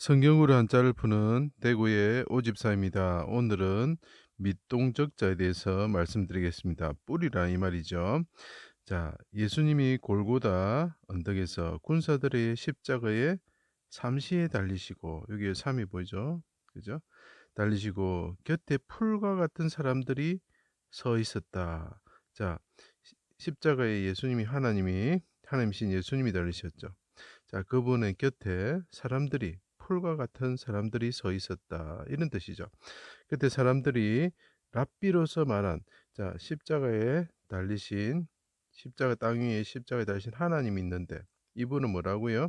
성경으로 한자를 푸는 대구의 오집사입니다. 오늘은 밑동적자에 대해서 말씀드리겠습니다. 뿌리라 이 말이죠. 자, 예수님이 골고다 언덕에서 군사들의 십자가에 삼시에 달리시고, 여기 삼이 보이죠? 그죠? 달리시고 곁에 풀과 같은 사람들이 서 있었다. 자, 십자가에 예수님이 하나님이신 예수님이 달리셨죠. 자, 그분의 곁에 사람들이 풀과 같은 사람들이 서 있었다. 이런 뜻이죠. 그때 사람들이 랍비로서 말한, 자, 십자가 땅 위에 십자가에 달리신 하나님이 있는데, 이분은 뭐라고요?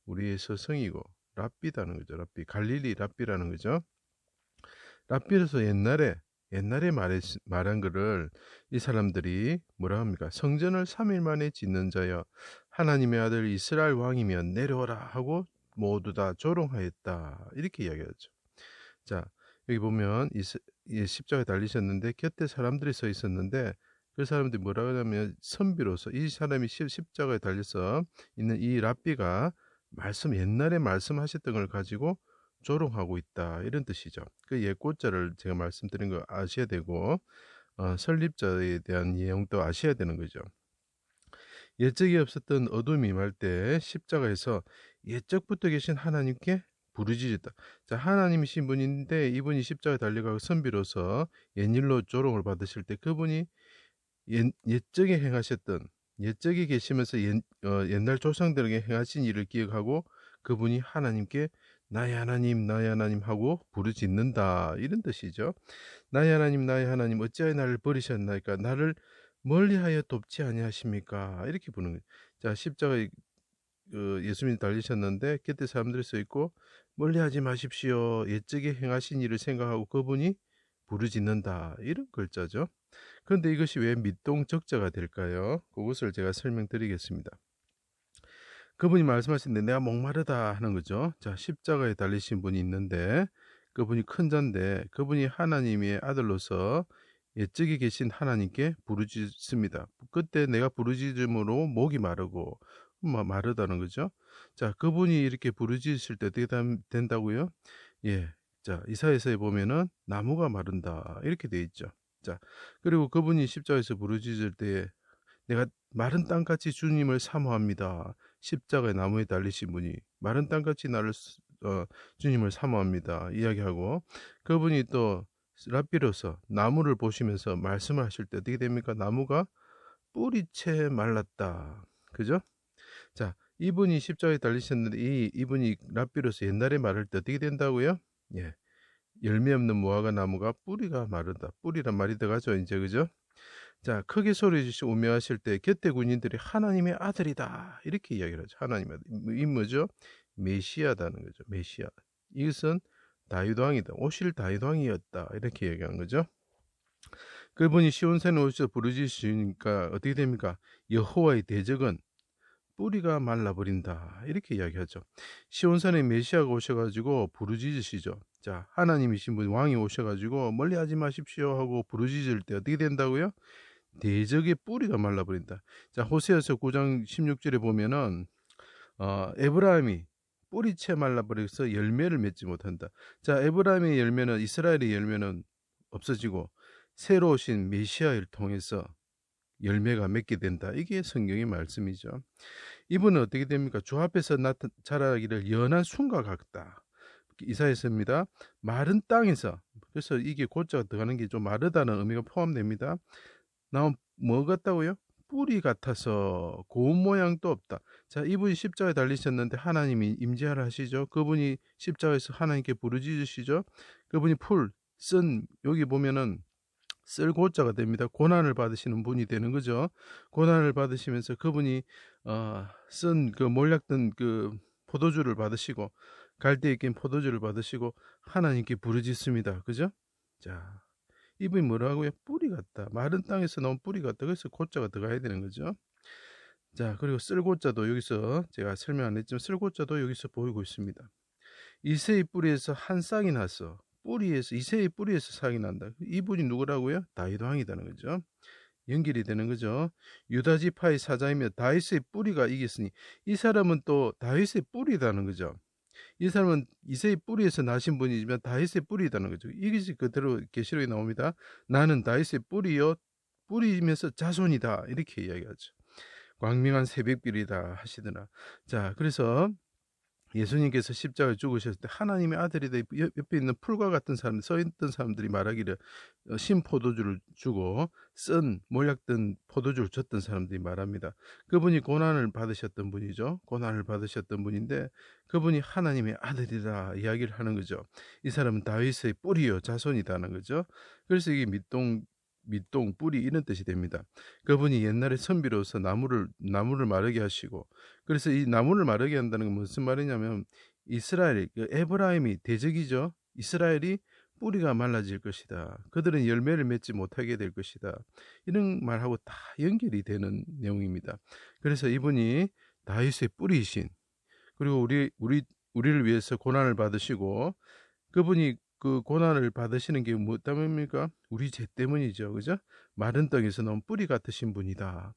우리의 스승이고 랍비다는 거죠. 랍비, 갈릴리 랍비라는 거죠. 랍비로서 옛날에 말한 거를 이 사람들이 뭐라 합니까? 성전을 3일 만에 짓는 자여 하나님의 아들 이스라엘 왕이면 내려오라 하고 모두 다 조롱하였다. 이렇게 이야기하죠. 자, 여기 보면 이 십자가에 달리셨는데 곁에 사람들이 서 있었는데, 그 사람들이 뭐라고 하냐면 선비로서 이 사람이 십자가에 달려서 있는 이 랍비가 옛날에 말씀하셨던 걸 가지고 조롱하고 있다, 이런 뜻이죠. 그 예고자를 제가 말씀드린 거 아셔야 되고, 설립자에 대한 내용도 아셔야 되는 거죠. 옛적에 없었던 어둠이 임할 때 십자가에서 옛적부터 계신 하나님께 부르짖었다. 자, 하나님이신 분인데 이분이 십자가에 달려가고 선비로서 옛일로 조롱을 받으실 때, 그분이 옛적에 행하셨던, 옛적에 계시면서 옛날 조상들에게 행하신 일을 기억하고 그분이 하나님께 나의 하나님 나의 하나님 하고 부르짖는다, 이런 뜻이죠. 나의 하나님 나의 하나님 어찌하여 나를 버리셨나이까, 나를 멀리하여 돕지 아니하십니까, 이렇게 부르는 거예요. 자, 십자가에 예수님이 달리셨는데 곁에 사람들이 서 있고, 멀리하지 마십시오, 옛적에 행하신 일을 생각하고 그분이 부르짖는다, 이런 글자죠. 그런데 이것이 왜 밑동적자가 될까요? 그것을 제가 설명드리겠습니다. 그분이 말씀하시는데 내가 목마르다 하는 거죠. 자, 십자가에 달리신 분이 있는데 그분이 큰 자인데, 그분이 하나님의 아들로서 옛적에 계신 하나님께 부르짖습니다. 그때 내가 부르짖음으로 목이 마르고 마르다는 거죠. 자, 그분이 이렇게 부르짖으실 때 어떻게 된다고요? 예. 자, 이사야서에 보면은 나무가 마른다, 이렇게 돼 있죠. 자, 그리고 그분이 십자가에서 부르짖을 때 내가 마른 땅같이 주님을 사모합니다. 십자가의 나무에 달리신 분이 마른 땅같이 주님을 사모합니다, 이야기하고, 그분이 또 랍비로서 나무를 보시면서 말씀을 하실 때 어떻게 됩니까? 나무가 뿌리채 말랐다. 그죠? 자, 이분이 십자가에 달리셨는데 이분이 랍비로서 옛날에 말할 때 어떻게 된다고요? 예. 열매 없는 무화과 나무가 뿌리가 마르다. 뿌리란 말이 들어가죠, 이제. 그죠? 자, 크게 소리 지시고 우명하실 때 곁에 군인들이 하나님의 아들이다, 이렇게 이야기를 하죠. 하나님의 아들. 이 뭐죠? 메시아다는 거죠. 메시아. 이것은 다윗 왕이다. 오실 다윗 왕이었다, 이렇게 얘기한 거죠. 그분이 시온산에 오셔서 부르짖으시니까 어떻게 됩니까? 여호와의 대적은 뿌리가 말라버린다, 이렇게 이야기하죠. 시온산에 메시아가 오셔가지고 부르짖으시죠. 자, 하나님이신 분 왕이 오셔가지고 멀리하지 마십시오 하고 부르짖을 때 어떻게 된다고요? 대적의 뿌리가 말라버린다. 자, 호세아서 9장 16절에 보면은 에브라임이 뿌리채 말라버려서 열매를 맺지 못한다. 자, 에브라임의 열매는, 이스라엘의 열매는 없어지고 새로 오신 메시아를 통해서 열매가 맺게 된다. 이게 성경의 말씀이죠. 이분은 어떻게 됩니까? 주 앞에서 자라기를 연한 순과 같다. 이사야서입니다. 마른 땅에서, 그래서 이게 고자가 들어가는 게 좀 마르다는 의미가 포함됩니다. 나온 뭐 같다고요? 뿌리 같아서 고운 모양도 없다. 자, 이분이 십자가에 달리셨는데 하나님이 임재하라 하시죠. 그분이 십자가에서 하나님께 부르짖으시죠. 그분이 여기 보면은 쓸 고자가 됩니다. 고난을 받으시는 분이 되는 거죠. 고난을 받으시면서 그분이 쓴 그 몰약된 그 포도주를 받으시고, 갈대에 낀 포도주를 받으시고 하나님께 부르짖습니다. 그죠? 자, 이분이 뭐라고요? 뿌리 같다. 마른 땅에서 나온 뿌리 같다. 그래서 고자가 들어가야 되는 거죠. 자, 그리고 쓸고자도 여기서 제가 설명 안 했지만 쓸고자도 여기서 보이고 있습니다. 이새의 뿌리에서 한 쌍이 나서 이새의 뿌리에서 쌍이 난다. 이분이 누구라고요? 다윗 왕이라는 거죠. 연결이 되는 거죠. 유다 지파의 사자이며 다윗의 뿌리가 이겼으니, 이 사람은 또 다윗의 뿌리라는 거죠. 이 사람은 이새의 뿌리에서 나신 분이지만 다윗의 뿌리이다는 거죠. 이것이 그대로 계시록에 나옵니다. 나는 다윗의 뿌리요 뿌리면서 자손이다 이렇게 이야기하죠. 광명한 새벽별이다 하시더라. 자, 그래서 예수님께서 십자가에 죽으셨을 때 하나님의 아들이다 옆에 있는 풀과 같은 사람 서 있던 사람들이 말하기를 신 포도주를 주고 쓴 몰약된 포도주를 줬던 사람들이 말합니다. 그분이 고난을 받으셨던 분이죠. 고난을 받으셨던 분인데 그분이 하나님의 아들이라 이야기를 하는 거죠. 이 사람은 다윗의 뿌리요 자손이다는 거죠. 그래서 이게 밑동 뿌리 이런 뜻이 됩니다. 그분이 옛날에 선비로서 나무를 마르게 하시고, 그래서 이 나무를 마르게 한다는 건 무슨 말이냐면 이스라엘 에브라임이 대적이죠. 이스라엘이 뿌리가 말라질 것이다. 그들은 열매를 맺지 못하게 될 것이다. 이런 말하고 다 연결이 되는 내용입니다. 그래서 이분이 다윗의 뿌리이신, 그리고 우리를 위해서 고난을 받으시고, 그분이 그 고난을 받으시는 게 뭐 때문입니까? 우리 죄 때문이죠. 그죠? 마른 땅에서 나온 뿌리 같으신 분이다.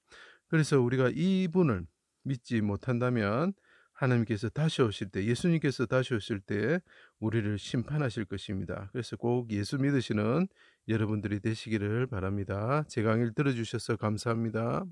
그래서 우리가 이분을 믿지 못한다면 하나님께서 다시 오실 때, 예수님께서 다시 오실 때 우리를 심판하실 것입니다. 그래서 꼭 예수 믿으시는 여러분들이 되시기를 바랍니다. 제 강의를 들어주셔서 감사합니다.